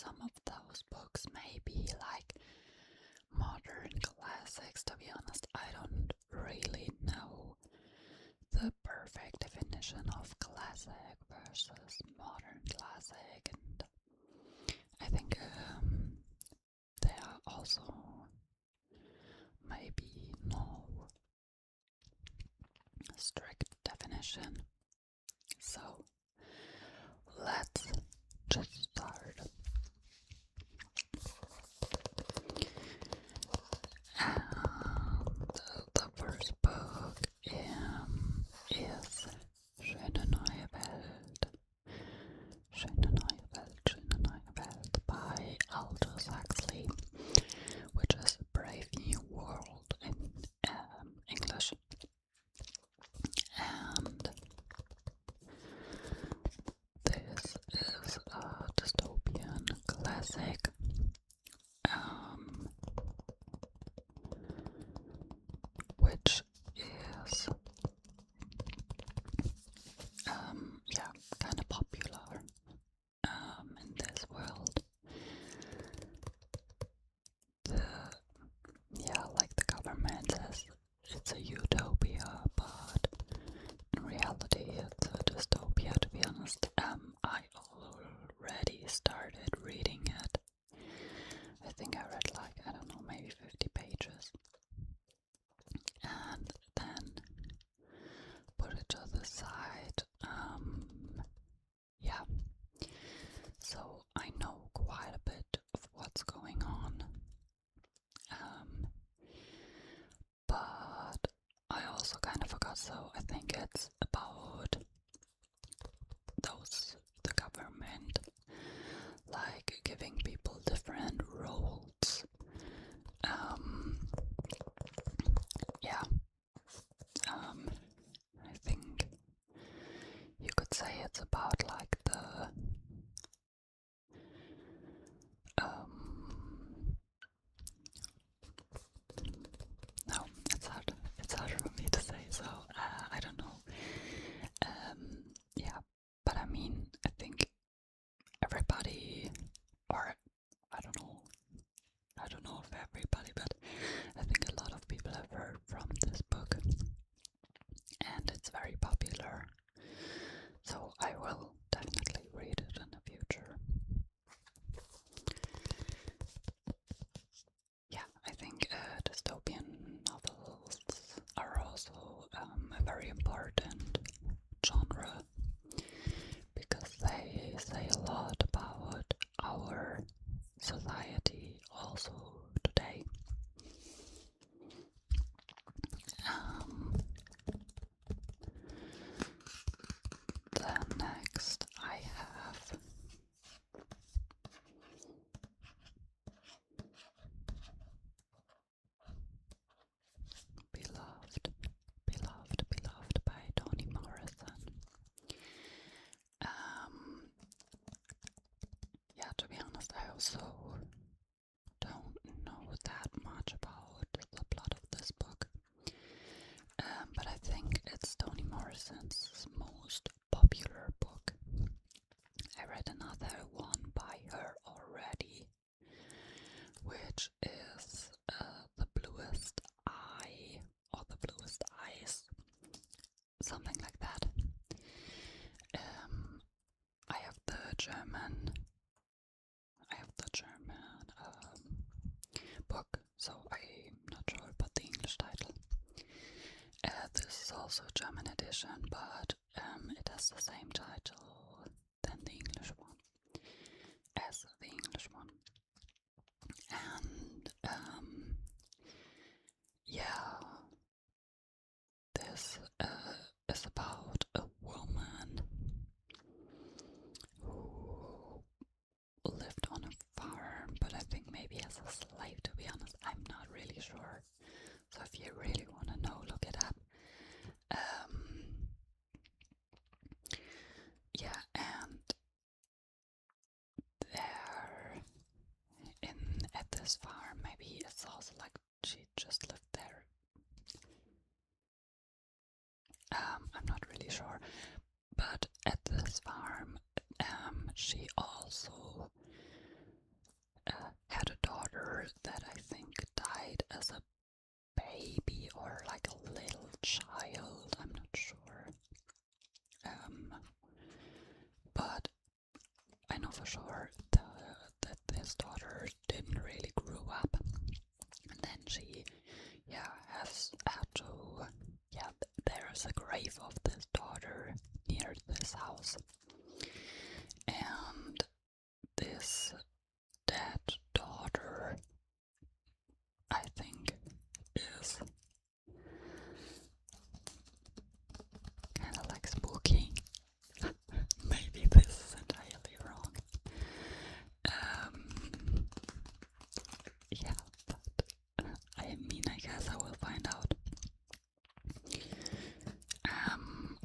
some of those books may be like modern classics. To be honest, I don't really know the perfect definition of classic versus modern classic, and I think there are also maybe no strict definition. So let's just start. And the first book is Schöne neue Welt. Schöne neue Welt, Schöne neue Welt by Aldous Huxley, which is Brave New World in English. And this is a dystopian classic. Which is kind of popular in this world. Like the government says it's a utopia, but in reality it's a dystopia, to be honest. I already started reading it. I think I read like, I don't know, maybe 50 pages. And then put it to the side. So I know quite a bit of what's going on. But I also kind of forgot, so I think it's about the government, like giving people different roles. I think you could say it's about like the no, it's hard for me to say, so I don't know. But I mean, I think everybody, or I don't know if everybody, but I think a lot of people have heard from this book, and it's very popular, so I will definitely read it in the future. I think dystopian novels are also a very important genre, because they say a lot about our society also today. Then next I have Beloved by Toni Morrison. To be honest, I also don't know that much about the plot of this book. But I think it's Toni Morrison's most popular book. I read another one by her already, which is The Bluest Eye, or The Bluest Eyes, something like that. I have the German book, so I'm not sure about the English title. This is also a German edition, but it has the same title than the English one, And this is about a woman who lived on a farm, but I think maybe as a slave, to be honest. I'm not really sure. So if you really want to know, look it up. And there at this farm, maybe it's also like she just lived there. I'm not really sure. But at this farm, she also I know for sure that this daughter didn't really grow up, and then she, has had to, there's a grave of this daughter near this house, and this dead daughter, I think, is kind of like spooky. Maybe this is entirely wrong. Yeah, but I guess I will find out.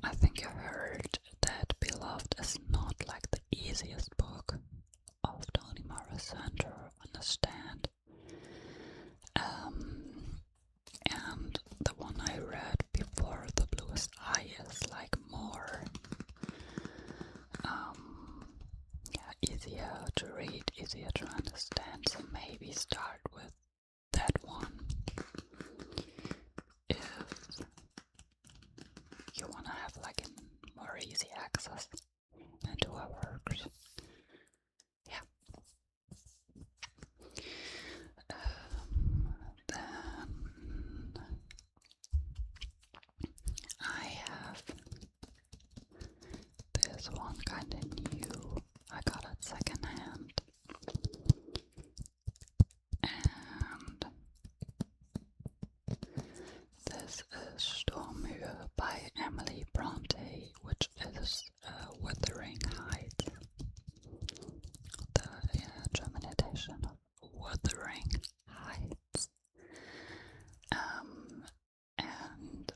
I think I heard that Beloved is not like the easiest book of Toni Morrison to understand. And the one I read before, The Bluest Eye, is like more easier to read, easier to understand, so maybe start with that one if you want to have like a more easy access into our works. Yeah. Then I have this one kind of new. I got it secondhand, and this is Sturmhöhe by Emily Bronte, which is Wuthering Heights, the German edition of Wuthering Heights. And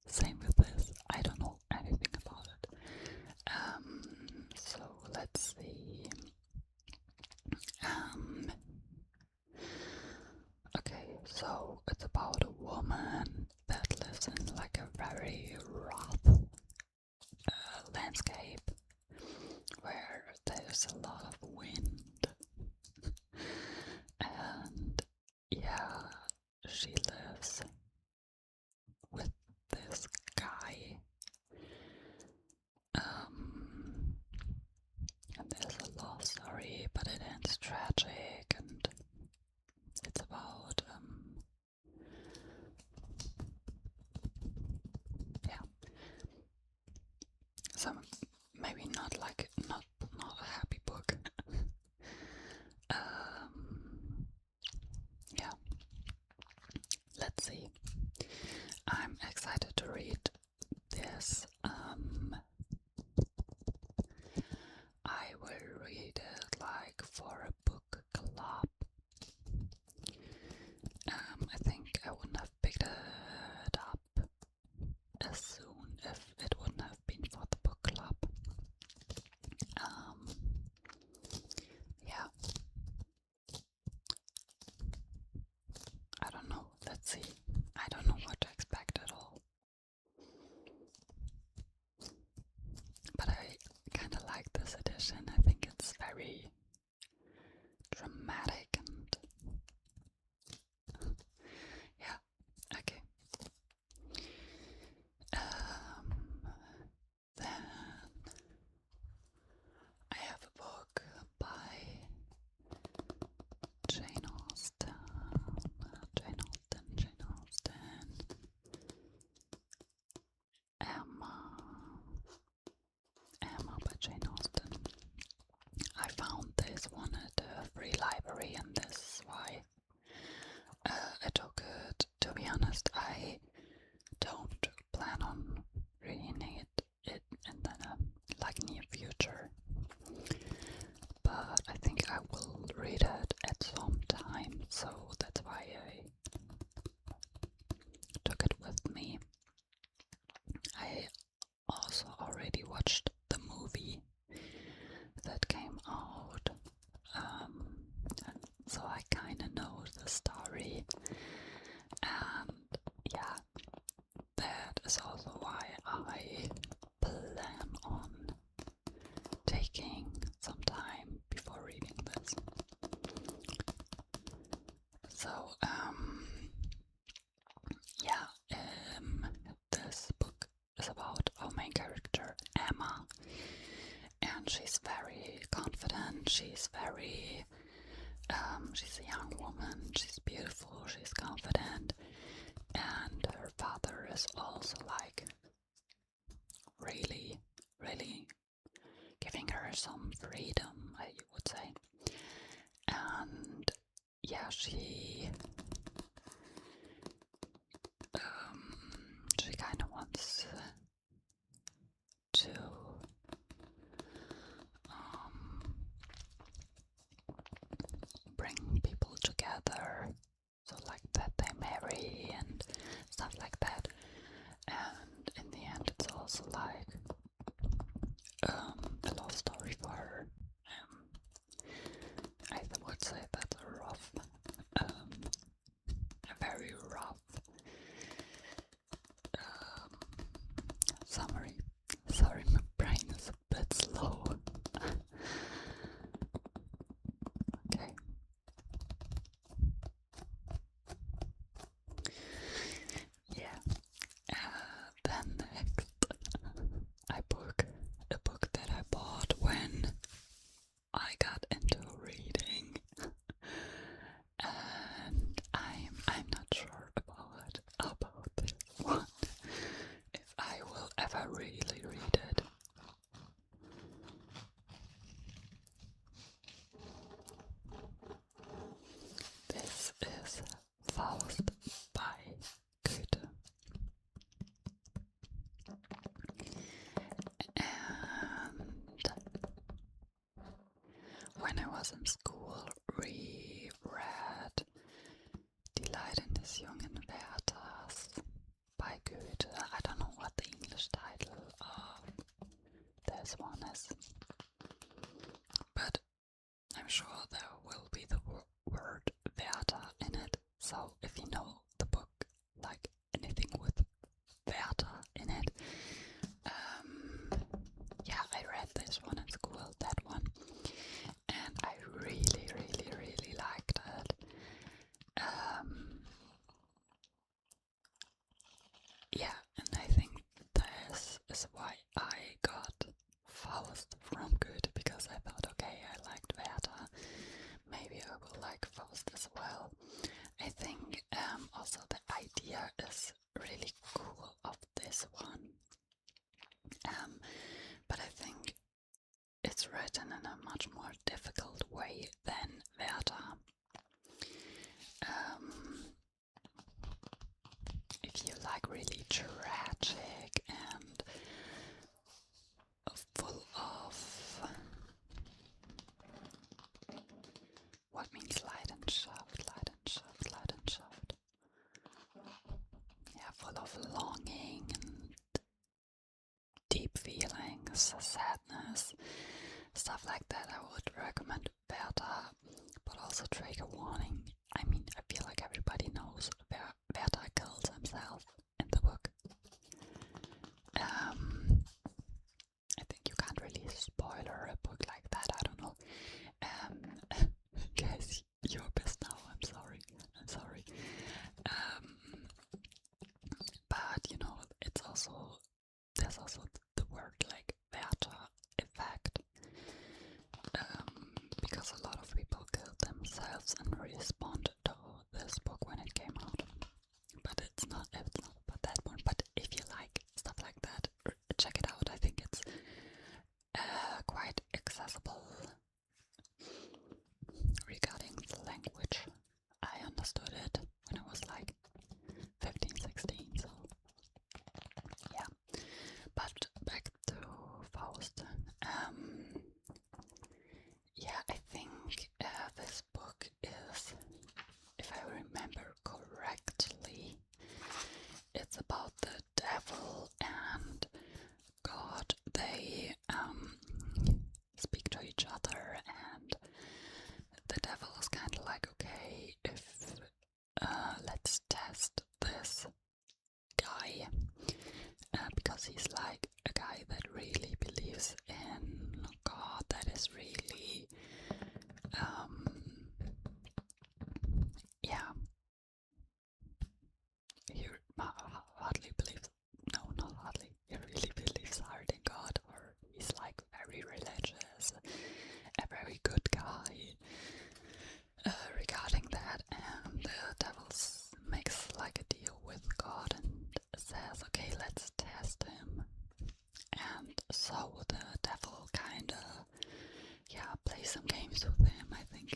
same with this, I don't know anything about it. So let's see. Okay, so it's about a woman that lives in like a very rough landscape where there's a lot of wind, and she lives with this guy, and there's a love story, but it ends tragic, and it's about so maybe not a happy book. Let's see. I'm excited to read this. I will read it like for a book club. I think I wouldn't have picked it up as soon if it wouldn't have been for the book club. I don't know. Let's see. I don't know what to expect at all. But I kind of like this edition. I think it's very dramatic and okay. Then I have a book by Jane Austen. Emma by Jane Austen. I found this one at the free library, and this is why I took it. To be honest, I don't plan on reading it in the near future, but I think I will read it at some time, so that's why I took it with me. I also already watched the movie that came out, so is very, she's a young woman, she's beautiful, she's confident, and her father is also like really, really giving her some freedom, I would say. And yeah, she kind of wants to bring people together, so like that they marry and stuff like that. And in the end, it's also like a love story for her. I would say that's a rough, a very rough summary. Sorry, my brain is a bit slow. Okay. Yeah. Then next, a book that I bought when I got into reading, and I'm not sure about this one, if I will ever really read it. This is Faust by Goethe. And when I was in school, we read Die Leiden des jungen Werthers by Goethe. I don't know what the English title of this one is, but I'm sure there will be the word Werther in it. So if you know the book, like anything with Werther in it, yeah, I read this one in school, that one, and I really, really, really liked it. Yeah, and I think this is why I got Faust from Goethe, because I thought, okay, I liked Werther, maybe I will like Faust as well. I think also the idea is really cool of this one, but I think it's written in a much more difficult way than Werther. If you like really tragic and full of what means Leidenschaft, yeah, full of longing and deep feelings, sadness, stuff like that, I would recommend Werther, but also trigger warning. I mean, I feel like everybody knows Werther kills himself in the book. I think you can't really spoiler a book like that, I don't know. Guys, you're pissed now, I'm sorry. But you know, there's also the word like Werther effect, because a lot of people killed themselves and responded to this book when it came out. But it's not about that one. But if you like stuff like that, check it out. I think it's quite accessible regarding the language. I understood it when I was like 15, 16, so yeah. But back to Faust. Yeah, I think this book is, if I remember correctly, some games with him. I think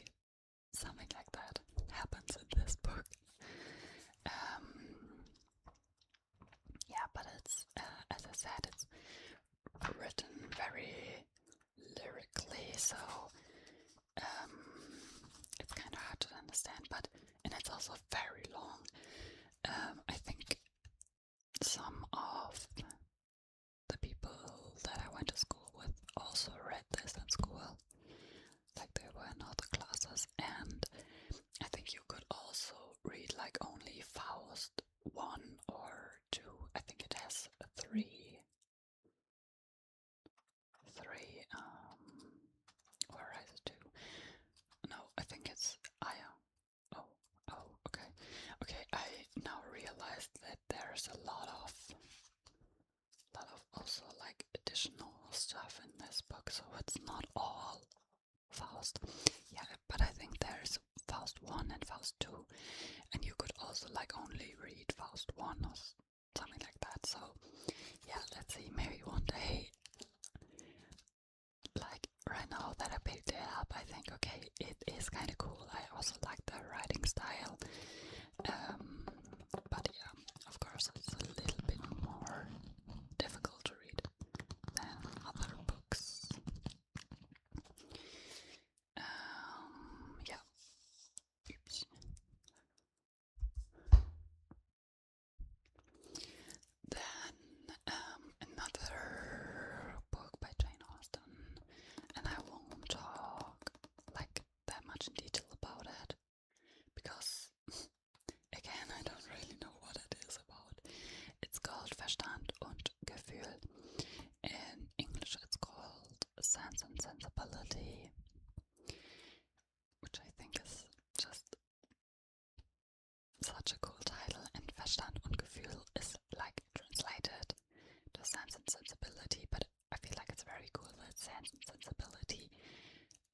something like that happens in this book. Yeah, but it's, as I said, it's written very lyrically, so it's kind of hard to understand, and it's also very long. I think some of the people that I went to school with also read this in school, like they were in other classes, and I think you could also read like only Faust 1 or 2. I think it has three, or is it 2? No, I think it's, okay, I now realized that there's a lot of also like additional stuff in this book, so it's not all Faust. Yeah, but I think there's Faust 1 and Faust 2, and you could also like only read Faust 1 or something like that. So yeah, let's see, maybe one day, like right now that I picked it up, I think, okay, it is kind of cool. I also like the writing style, but yeah, of course it's a little bit more difficult to read than other books. Yeah. Oops. Then another book by Jane Austen, and I won't talk like that much in detail about it because again I don't really know what it is about. It's called Verstand und Gefühl. In English it's called Sense and Sensibility, which I think is just such a cool title, and Verstand und Gefühl is like translated to Sense and Sensibility, but I feel like it's very cool that Sense and Sensibility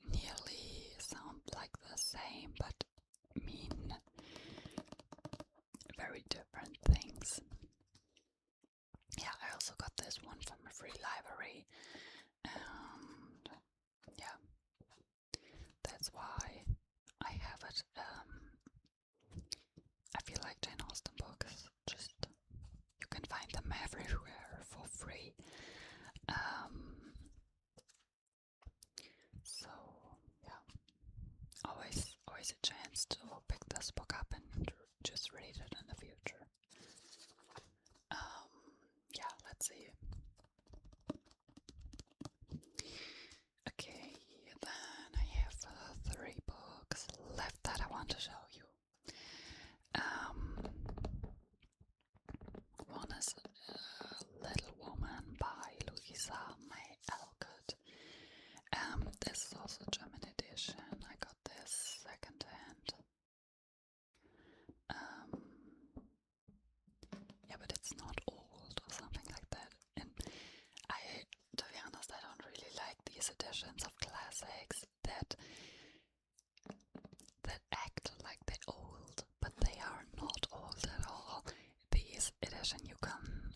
nearly sound like the same, but mean very different things. Yeah, I also got this one from a free library, and yeah, that's why I have it. I feel like Jane Austen books, just, you can find them everywhere for free. So yeah, always a chance to pick this book up and just read it in the future. Yeah, let's see. Okay, then I have 3 books left that I want to show you. One is Little Woman by Louisa May Alcott. This is also a German edition. I got this second hand. Yeah, but it's not old or something like that. And to be honest, I don't really like these editions of classics that act like they're old, but they are not old at all. These edition you can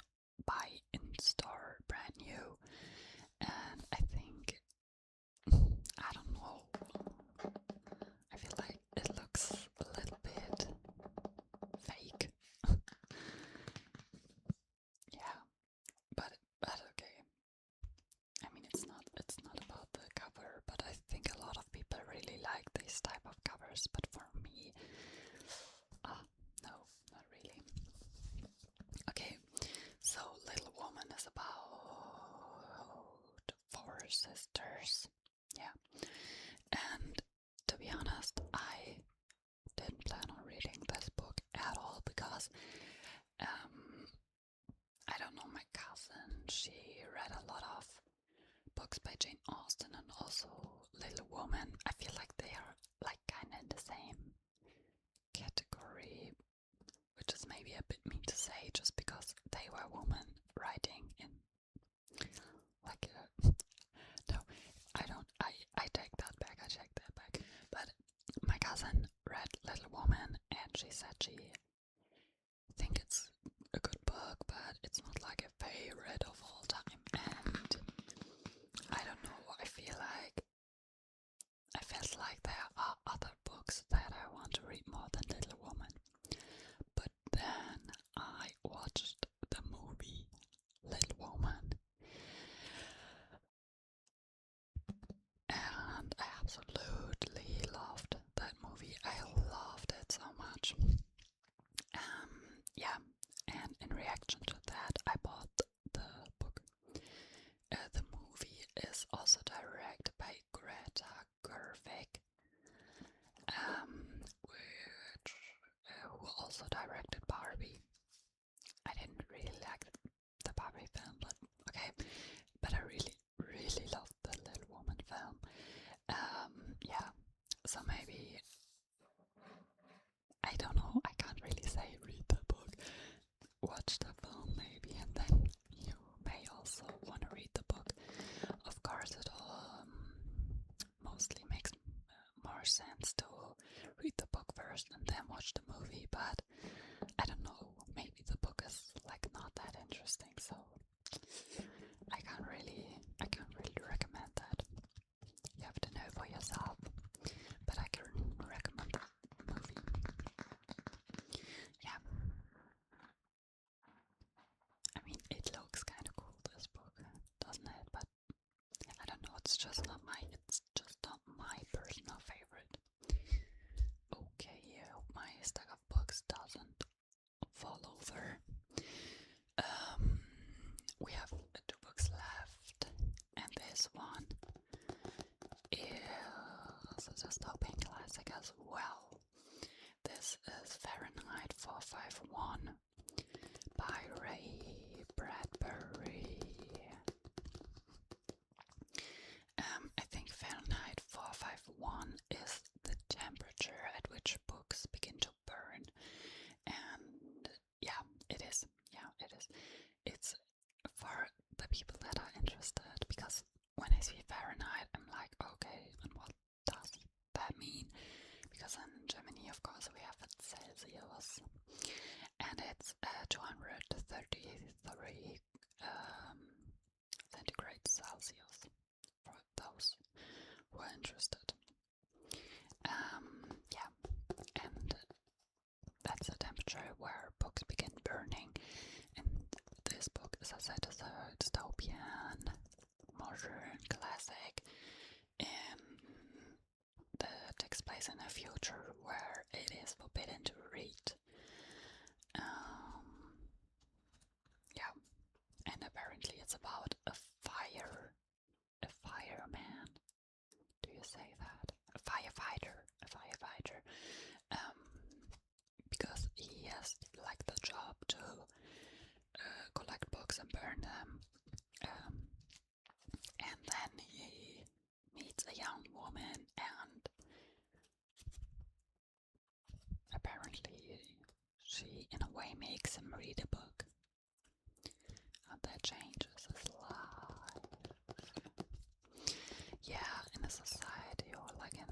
buy in store brand new, and I think, I don't know, I feel like it looks a little bit fake. Yeah, but okay. I mean, it's not about the cover, but I think a lot of people really like these type of covers, but for me, no, not really. Okay, so Little Woman is about 4 sisters. Yeah, and to be honest, I didn't plan on reading this book at all because I don't know, my cousin, she read a lot of books by Jane Austen and also Little Woman. I feel like they are like kind of in the same category, which is maybe a bit mean to say just because they were women writing in like no, I take that back, but my cousin read Little Woman and she said she think it's a good book, but it's not like a favorite of all time, and I don't know, I feel like more sense to read the book first and then watch the movie, but I don't know, maybe the book is like not that interesting, so I can't really recommend that. You have to know for yourself, but I can recommend the movie. Yeah. I mean, it looks kind of cool, this book, doesn't it? But I don't know, it's just not my personal favorite. Okay, I hope my stack of books doesn't fall over. We have 2 books left, and this one is a dystopian classic as well. This is Fahrenheit 451 by Ray Bradbury. I think Fahrenheit 451 is the temperature at which books begin to burn, and yeah, it is. Yeah, it is. It's for the people that are interested, because when I see Fahrenheit, I'm like, okay, and what does that mean? Because in Germany, of course, we have it Celsius, and it's 233 centigrade Celsius for those who are interested. Yeah, and that's a temperature where books begin burning. And this book, as I said, is a dystopian, modern classic, that takes place in a future where it is forbidden to read. Yeah, and apparently it's about a fireman. Do you say that? A firefighter. Because he has like the job to collect books and burn them. And then he meets a young woman, and apparently she in a way makes him read a book, and that changes his life. Yeah, in a society, or like in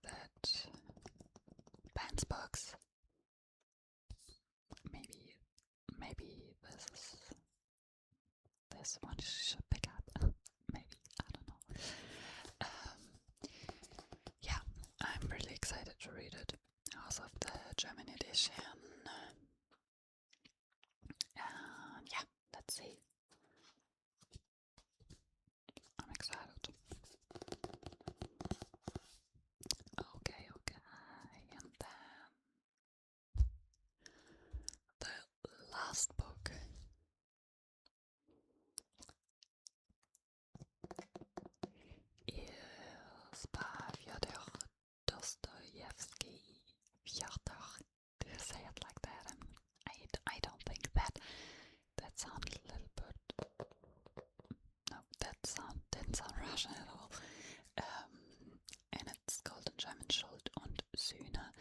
that bans books. Maybe this one should pick up. Maybe, I don't know. Yeah, I'm really excited to read it. I also have the German edition. And yeah, let's see. I'm excited. Okay. And then the last book is by Fyodor Dostoevsky. Fyodor. Do you say it like that? And I don't think that sounded a little bit. No, didn't sound Russian at all. And it's called in German Schuld und Sühne.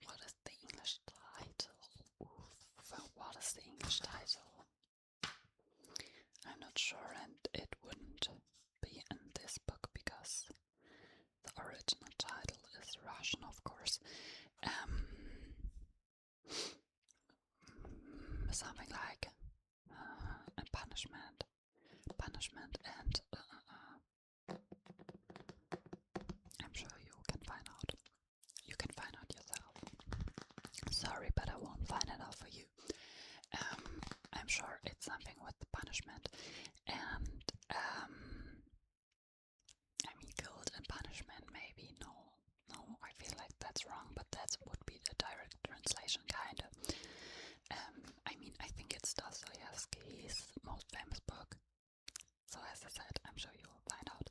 What is the English title? What is the English title? I'm not sure, and it wouldn't be in this book because the original title is Russian, of course. Something like a punishment, and I'm sure you can find out. You can find out yourself. Sorry, but I won't find it out for you. I'm sure it's something with the punishment, and I mean guilt and punishment. Maybe no, I feel like that's wrong, but that would be the direct translation, kind of. I mean, I think it's Dostoevsky's most famous book. So as I said, I'm sure you will find out.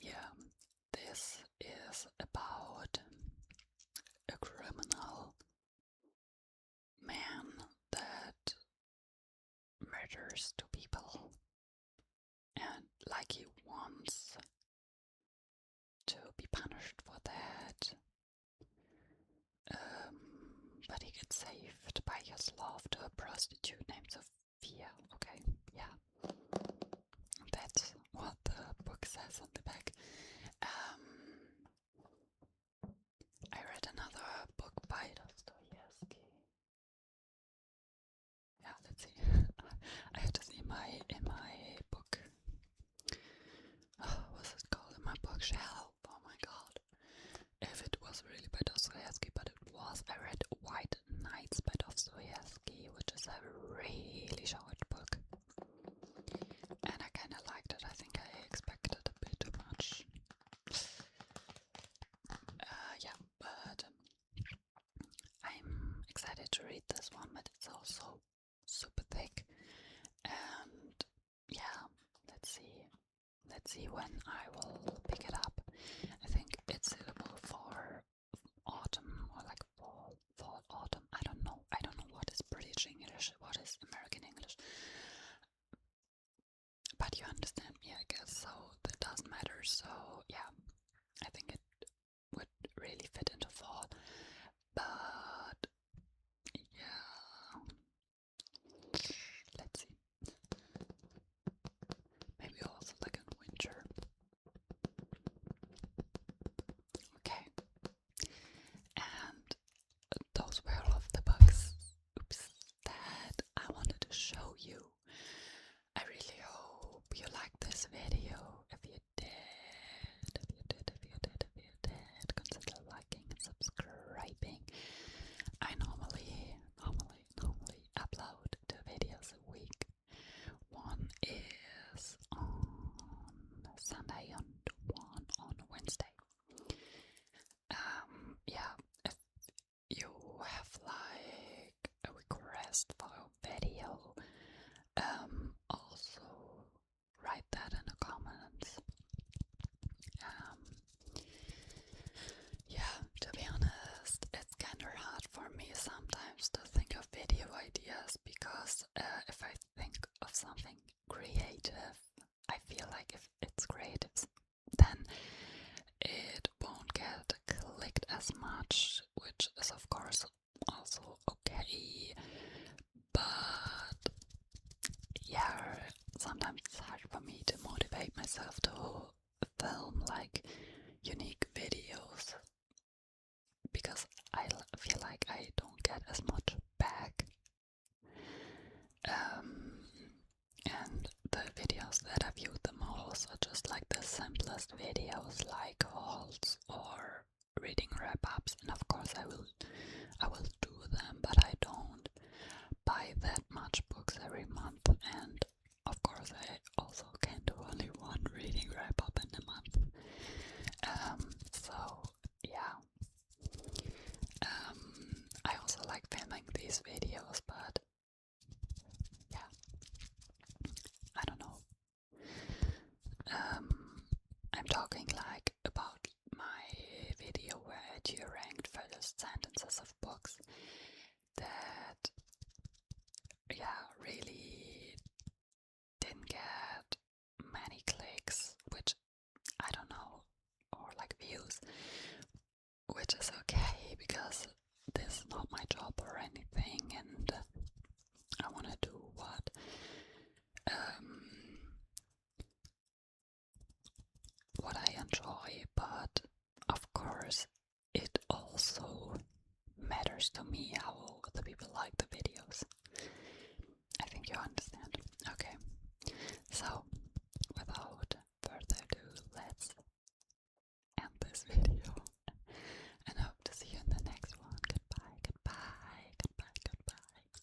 Yeah, this is about a criminal man that murders 2 people, and like he wants to be punished for that, but he gets saved by his love to a prostitute named Sophia. Okay, yeah, also super thick. And yeah, let's see when I will pick it up. I think it's suitable for autumn or like fall, autumn. I don't know what is British English, what is American English. But you understand me, I guess, so that doesn't matter. So yeah, I think it would really fit into fall. But yeah, let's see. Maybe also like in winter. Okay. And those were all of the books, that I wanted to show you. I really hope you liked this video. If you did, consider liking and subscribing. I normally upload 2 videos a week. One is on Sunday and one on Wednesday. Yeah, if you have like a request for a video, also write that in the comments. Yeah, to be honest, it's kinda hard for me sometimes to think of video ideas because if I think of something creative, I feel like if it's creative, then it won't get clicked as much, which is of course also okay. But yeah, sometimes it's hard for me to motivate myself to film like unique videos because I feel like I don't get as much back. And the videos that I viewed the most are just like the simplest videos, like hauls or reading wrap-ups, and of course I will do them, but I don't buy that much books every month, and of course I also can do only one reading wrap-up in a month. So yeah. I also like filming these videos, but yeah, I don't know. I'm talking like about my video where I ranked first sentences of books that